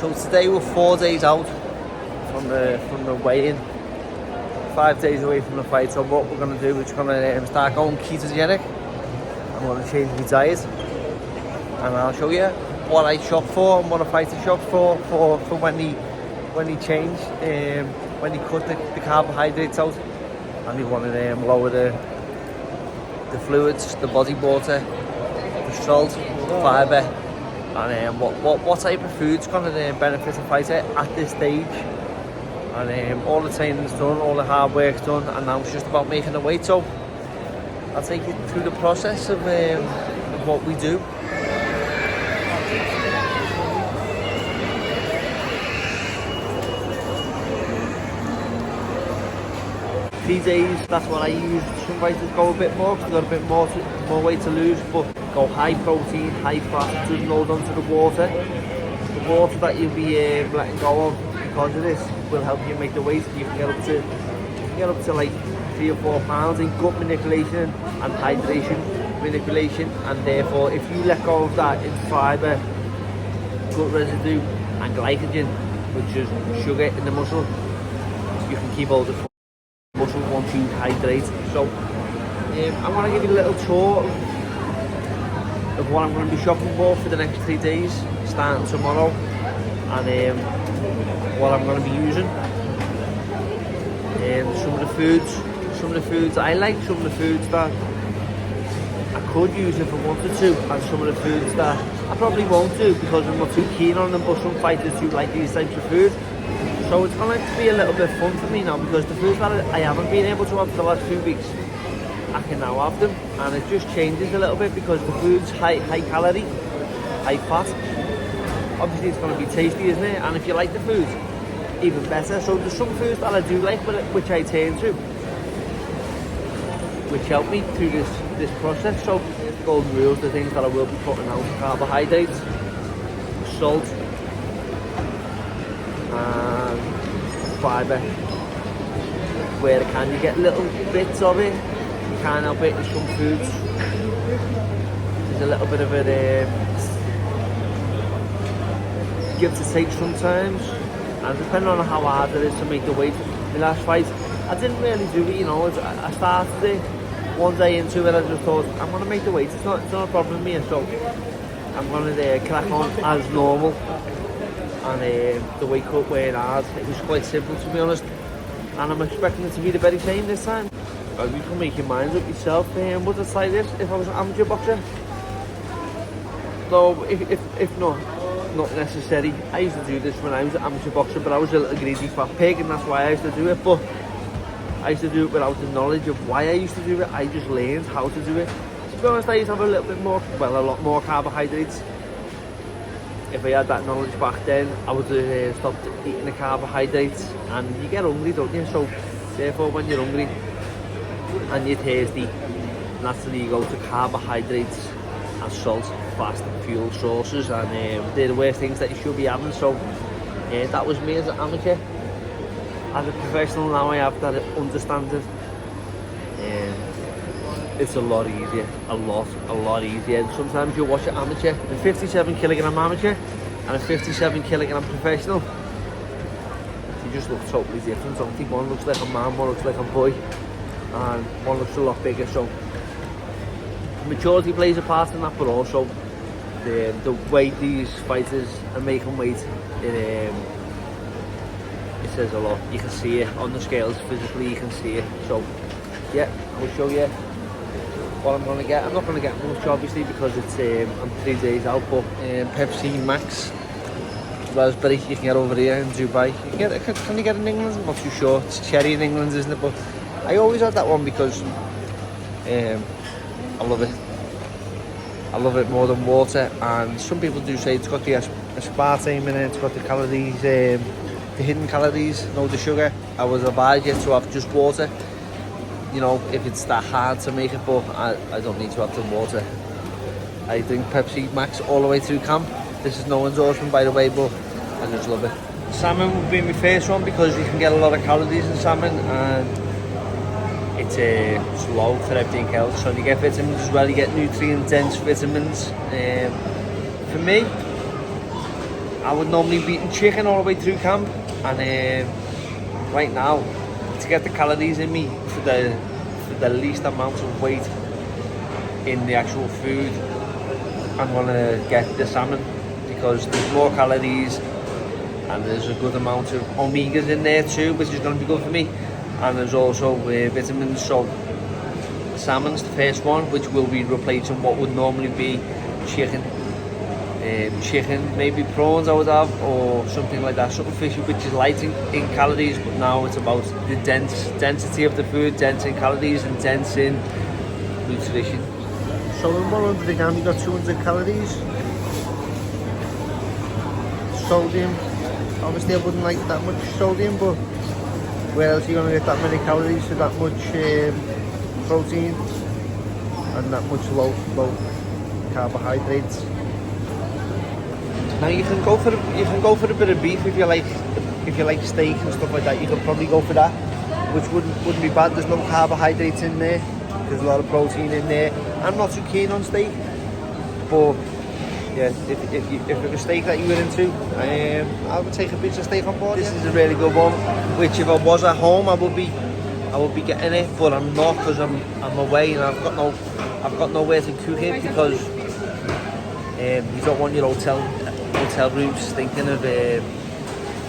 So today we're 4 days out from the weigh-in, 5 days away from the fight. So what we're going to do is we're going to start going ketogenic. I'm going to change my diet, and I'll show you what I shop for and what a fighter shops for when they change, when they cut the carbohydrates out, and they want to lower the fluids, the body water, the salt, fibre, and what type of food's going to benefit a fighter at this stage. And all the training's done, all the hard work's done, and now it's just about making the weight. So I'll take you through the process of what we do. These days, that's what I use. Some fighters go a bit more because they've got a bit more weight to lose, but go high protein, high fat, just load onto the water. The water that you'll be letting go of because of this will help you make the weight. You can get up to like 3 or 4 pounds in gut manipulation and hydration manipulation, and therefore if you let go of that in fibre, gut residue and glycogen, which is sugar in the muscle, you can keep all the muscle once you hydrate. So I want to give you a little tour of what I'm going to be shopping for the next 3 days, starting tomorrow, and what I'm going to be using. Some of the foods I like, some of the foods that I could use if I wanted to, and some of the foods that I probably won't do because I'm not too keen on them, but some fighters do like these types of food. So it's going to be a little bit fun for me now, because the foods that I haven't been able to have for the last 2 weeks, I can now have them, and it just changes a little bit because the food's high calorie, high fat. Obviously it's going to be tasty, isn't it? And if you like the food, even better. So there's some foods that I do like, which I turn to, which help me through this process. So the golden rules, the things that I will be putting out: carbohydrates, salt, and fibre. Where I can, you get little bits of it. You can't help it in some foods. There's a little bit of it give to take sometimes, and depending on how hard it is to make the weight. The last fight, I didn't really do it, you know. I started it one day into it. I just thought, I'm going to make the weight. It's not a problem here, so I'm going to crack on as normal. And the weight cut weren't hard. It was quite simple, to be honest, and I'm expecting it to be the very same this time. You can make your mind up yourself. Would it like this if I was an amateur boxer? So if not necessary. I used to do this when I was an amateur boxer, but I was a little greedy fat pig, and that's why I used to do it. But I used to do it without the knowledge of why I used to do it. I just learned how to do it. To be honest, I used to have a lot more carbohydrates. If I had that knowledge back then, I would have stopped eating the carbohydrates. And you get hungry, don't you? So therefore, when you're hungry and you're thirsty, naturally you go to carbohydrates and salt, fast fuel sources, and they're the worst things that you should be having. So that was me as an amateur. As a professional now, I have that understanding. It's a lot easier, a lot easier. Sometimes you watch an amateur, a 57 kilogram amateur and a 57 kilogram professional. They just look totally different, don't they? One looks like a man, one looks like a boy, and one looks a lot bigger. So maturity plays a part in that, but also the way these fighters are making weight, it says a lot. You can see it on the scales physically, you can see it. So yeah, I'll show you what I'm going to get. I'm not going to get much, obviously, because it's I'm 3 days out, but Pepsi Max raspberry you can get over here in Dubai. Can you get it in England? I'm not too sure. It's cherry in England, isn't it? But I always had that one because I love it. I love it more than water, and some people do say it's got the aspartame in it, it's got the calories, the hidden calories, no the sugar. I would advise you to have just water, you know, if it's that hard to make it, but I don't need to have the water. I drink Pepsi Max all the way through camp. This is no endorsement, by the way, but I just love it. Salmon would be my first one because you can get a lot of calories in salmon, and it's low for everything else. So you get vitamins as well, you get nutrient dense vitamins. For me, I would normally be eating chicken all the way through camp, and right now, to get the calories in me for the least amount of weight in the actual food, I'm gonna get the salmon because there's more calories and there's a good amount of omegas in there too, which is going to be good for me. And there's also vitamins. So salmon's the first one, which will be replacing what would normally be chicken. Chicken, maybe prawns I would have, or something like that, something fishy which is light in calories, but now it's about the density of the food, dense in calories and dense in nutrition. So in 100 gram you got 200 calories. Sodium, obviously I wouldn't like that much sodium, but where else are you going to get that many calories for that much protein and that much low carbohydrates? Now you can go for a bit of beef if you like steak and stuff like that. You could probably go for that, which wouldn't be bad. There's no carbohydrates in there. There's a lot of protein in there. I'm not too keen on steak, but yeah, if it was steak that you were into, I would take a piece of steak on board. This is a really good one. Which if I was at home, I would be getting it, but I'm not because I'm away and I've got nowhere to cook it because you don't want your hotel room stinking of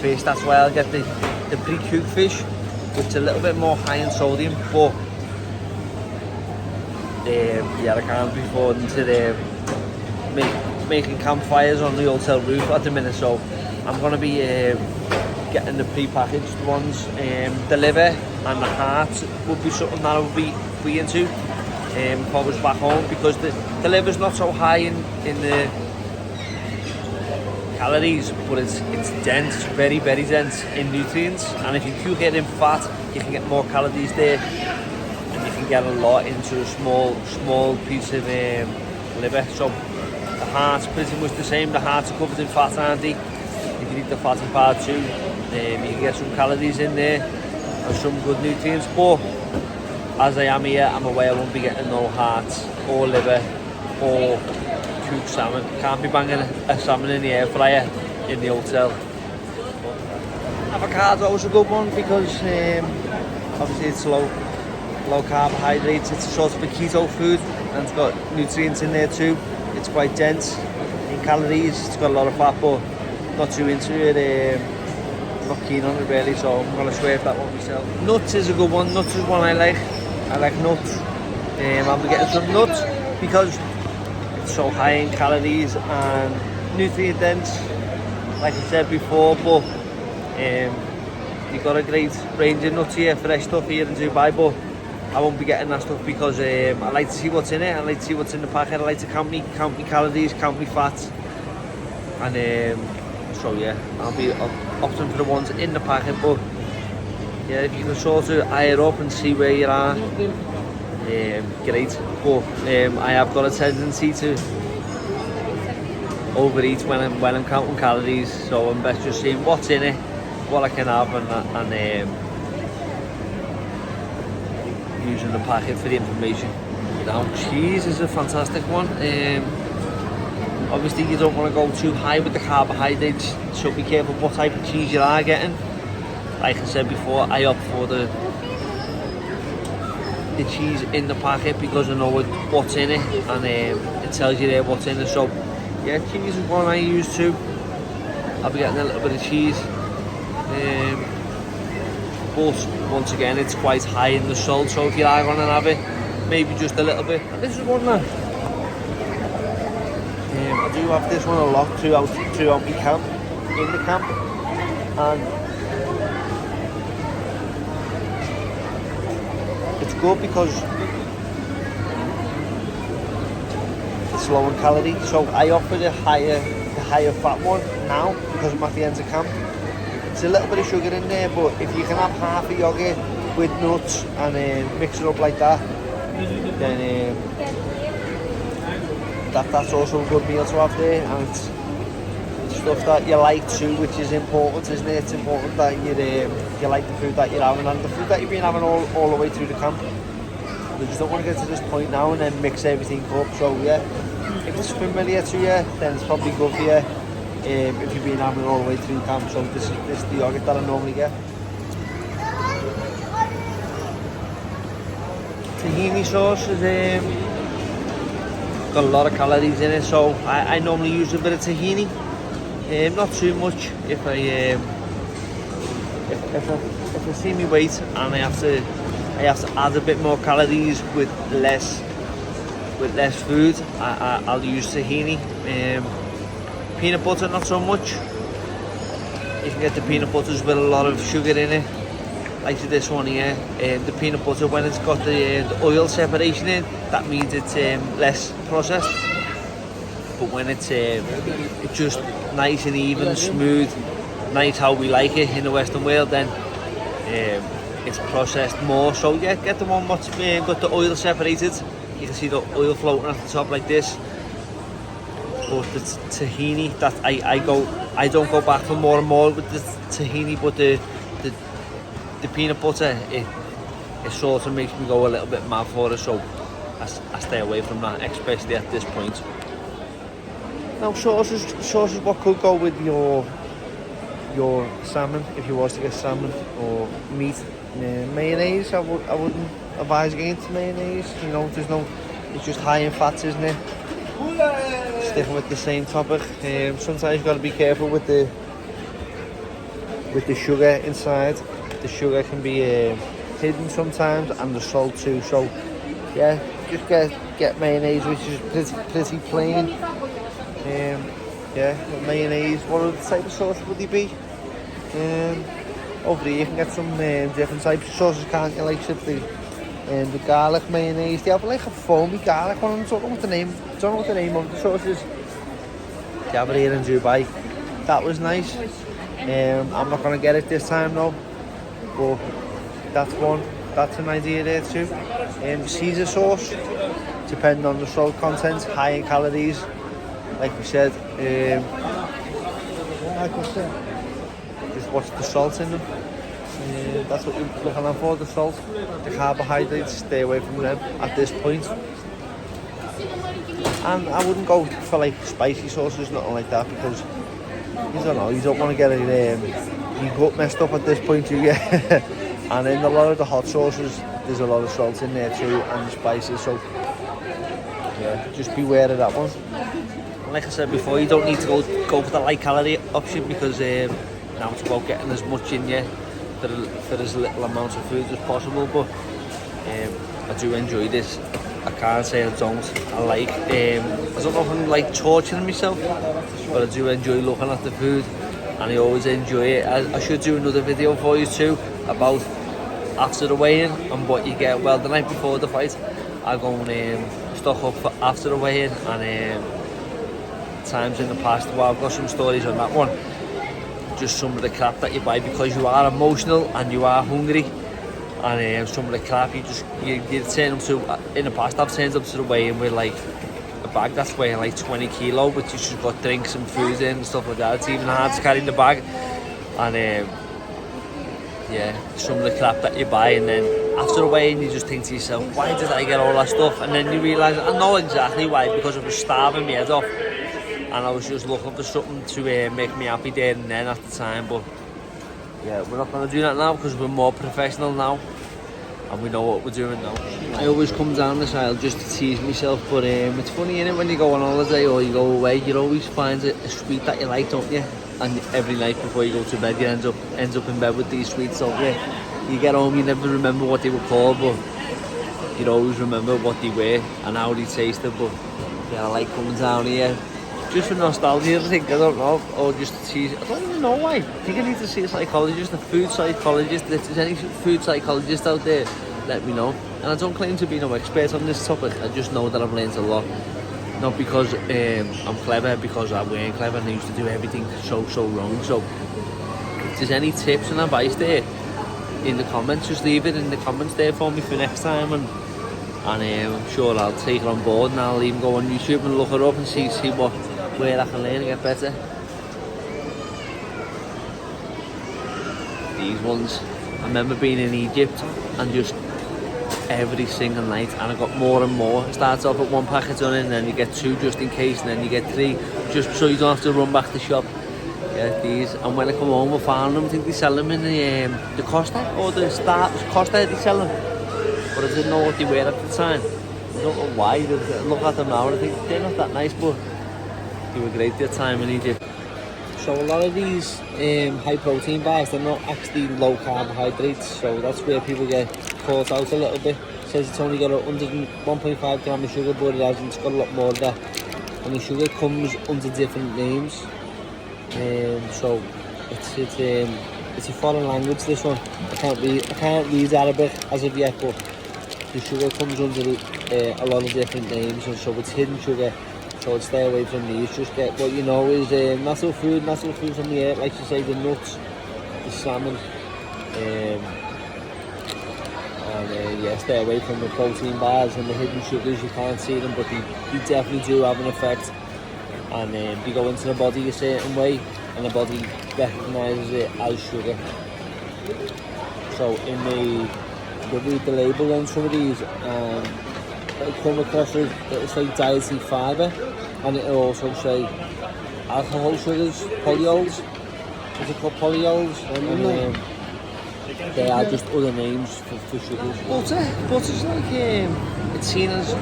fish. That's why I'll get the pre-cooked fish, which is a little bit more high in sodium, but yeah, I can't be affording to making campfires on the hotel roof at the minute, so I'm going to be getting the pre-packaged ones. The liver and the heart would be something that I would be into if I was back home, because the liver's not so high in the calories, but it's dense, very dense in nutrients, and if you cook it in fat you can get more calories there, and you can get a lot into a small piece of liver. So the heart's pretty much the same. The hearts are covered in fat, aren't they? If you eat the fatty part too, you can get some calories in there and some good nutrients. But as I am here, I'm aware I won't be getting no heart or liver or cooked salmon. Can't be banging a salmon in the air fryer in the hotel. Avocado is a good one because obviously it's low carbohydrates. It's a sort of a keto food and it's got nutrients in there too. It's quite dense in calories. It's got a lot of fat, but not too into it. Not keen on it really, so I'm gonna swerve that one myself. Nuts is a good one. Nuts is one I like. I like nuts. I'll be getting some nuts because it's so high in calories and nutrient dense, like I said before. But you got a great range of nuts here, fresh stuff here in Dubai. But I won't be getting that stuff because I like to see what's in it. I like to see what's in the packet. I like to count me calories, count me fats, and so yeah, I'll be opting for the ones in the packet. But yeah, if you can sort of eye it up and see where you are, great. But I have got a tendency to overeat when I'm counting calories, so I'm best just seeing what's in it, what I can have, and using the packet for the information. Now, cheese is a fantastic one. Obviously, you don't want to go too high with the carbohydrates, so be careful what type of cheese you are getting. Like I said before, I opt for the cheese in the packet because I know what's in it, and it tells you there what's in it. So yeah, cheese is one I use too. I'll be getting a little bit of cheese, but once again it's quite high in the salt, so if you are going to have it, maybe just a little bit. And this is one that I do have this one a lot throughout my camp, in the camp, and it's good because it's low in calories. So I offer the higher fat one now because I'm at the end of camp. It's a little bit of sugar in there, but if you can have half a yogurt with nuts and mix it up like that, then that's also a good meal to have there. And it's stuff that you like too, which is important, isn't it? It's important that you like the food that you're having and the food that you've been having all the way through the camp. You just don't want to get to this point now and then mix everything up. So yeah, if it's familiar to you, then it's probably good for you. if you've been having it all the way through camp. So this is the yogurt that I normally get. Tahini sauce is got a lot of calories in it, so I normally use a bit of tahini. Not too much. If I see me weight and I have to add a bit more calories with less food, I'll use tahini. Peanut butter, not so much. You can get the peanut butters with a lot of sugar in it, like this one here. The peanut butter, when it's got the oil separation in, that means it's less processed. But when it's just nice and even, smooth, nice how we like it in the Western world, then it's processed more. So yeah, get the one that's got the oil separated. You can see the oil floating at the top like this. But the tahini, that I don't go back for more and more with the tahini, but the peanut butter, it sort of makes me go a little bit mad for it, so I stay away from that, especially at this point. Now sauces what could go with your salmon, if you was to get salmon or meat. Mayonnaise, I wouldn't advise against mayonnaise. You know, it's just high in fats, isn't it? Sticking with the same topic. Sometimes you've got to be careful with the sugar inside. The sugar can be hidden sometimes, and the salt too. So yeah, just get mayonnaise, which is pretty plain. Yeah, mayonnaise. What other type of sauce would they be? Over here you can get some different types of sauces, can't you? Like the garlic mayonnaise. They have like a foamy garlic one. I don't know what the name of the sauce is. They have it here in Dubai. That was nice. I'm not gonna get it this time though. But that's an idea there too. Caesar sauce, depending on the salt content, high in calories. Like we said, just watch the salt in them. That's what you're looking out for, the salt. The carbohydrates, stay away from them at this point. And I wouldn't go for like spicy sauces, nothing like that, because you don't want to get your gut messed up at this point, do you? And in a lot of the hot sauces, there's a lot of salt in there too, and the spices, so yeah, just beware of that one. And like I said before, you don't need to go for the light calorie option, because now it's about getting as much in you for as little amount of food as possible. But I do enjoy this. I can't say I don't. I don't know if I'm like torturing myself, but I do enjoy looking at the food, and I always enjoy it. I should do another video for you too about after the weigh-in and what you get. Well, the night before the fight, I go and stock up for after the weigh-in, and times in the past. Well, I've got some stories on that one. Just some of the crap that you buy because you are emotional and you are hungry, and some of the crap you turn up to. In the past, I've turned up to the weigh-in with like a bag that's weighing like 20 kilo, which you just got drinks and food in and stuff like that. It's even hard to carry in the bag, and yeah, some of the crap that you buy, and then after the weigh-in you just think to yourself, why did I get all that stuff? And then you realise, I know exactly why, because I was starving my head off, and I was just looking for something to make me happy there and then at the time. But yeah, we're not going to do that now, because we're more professional now and we know what we're doing now. I always come down this aisle just to tease myself, but it's funny, innit, when you go on holiday or you go away, you always find a sweet that you like, don't you? And every night before you go to bed, you ends up in bed with these sweets, don't you? You get home, you never remember what they were called, but you'd always remember what they were and how they tasted. But yeah, I like coming down here just for nostalgia, I think. I don't know, or just to tease. I don't even know why. I think I need to see a psychologist, a food psychologist. If there's any food psychologist out there, let me know. And I don't claim to be no expert on this topic. I just know that I've learned a lot. Not because I'm clever, because I weren't clever and I used to do everything so wrong. So if there's any tips and advice there in the comments, just leave it in the comments there for me for next time, and I'm sure I'll take it on board, and I'll even go on YouTube and look it up and see where I can learn and get better. These ones, I remember being in Egypt and just every single night, and I got more and more. It starts off at 1 packet done, and then you get 2 just in case, and then you get 3 just so you don't have to run back to the shop. Yeah, these. And when I come home, I found them. I think they sell them in the Costa or the Costa. They sell them, but I didn't know what they were at the time. I don't know why. I look at them now and I think they're not that nice, but they were great at the time in Egypt. So a lot of these high protein bars, they're not actually low carbohydrates, so that's where people get caught out a little bit. It says it's only got 1.5 gram of sugar, but it hasn't. It's got a lot more of that. And the sugar comes under different names. So it's a foreign language, this one. I can't read Arabic as of yet, but the sugar comes under a lot of different names, and so it's hidden sugar. So stay away from these. Just get what you know is natural food from the earth, like you say, the nuts, the salmon, and yeah, stay away from the protein bars and the hidden sugars. You can't see them, but they definitely do have an effect, and they go into the body a certain way, and the body recognises it as sugar. So you read the label on some of these, it'll come across as, it'll say dietary fibre, and it'll also say alcohol sugars, polyols. Is it called polyols? And they are just other names for sugars. Butter's like, it's seen as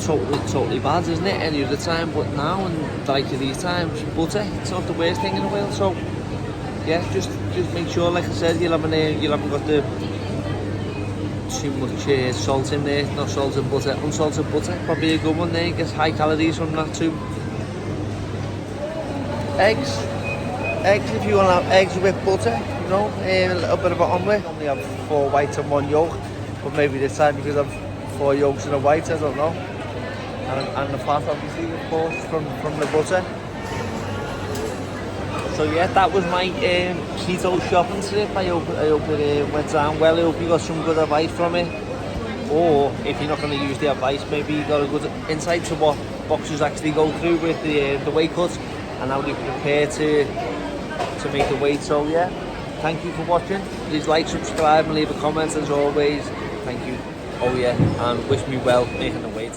totally bad, isn't it, any other time, but now, and like these times, butter, it's not the worst thing in the world. So yeah, just make sure, like I said, you haven't got the too much salt in there, not salted butter. Unsalted butter, probably a good one there, gets high calories from that too. Eggs, if you want to have eggs with butter, you know, a little bit of an omelette. Only have 4 whites and 1 yolk, but maybe this time because I've 4 yolks and a white, I don't know. And the fat, obviously, of course, from the butter. So yeah, that was my keto shopping trip. I hope it went down well. I hope you got some good advice from it. Or if you're not going to use the advice, maybe you got a good insight to what boxers actually go through with the weight cuts and how they prepare to make the weight. So yeah, thank you for watching. Please like, subscribe and leave a comment as always. Thank you. Oh yeah, and wish me well making the weight.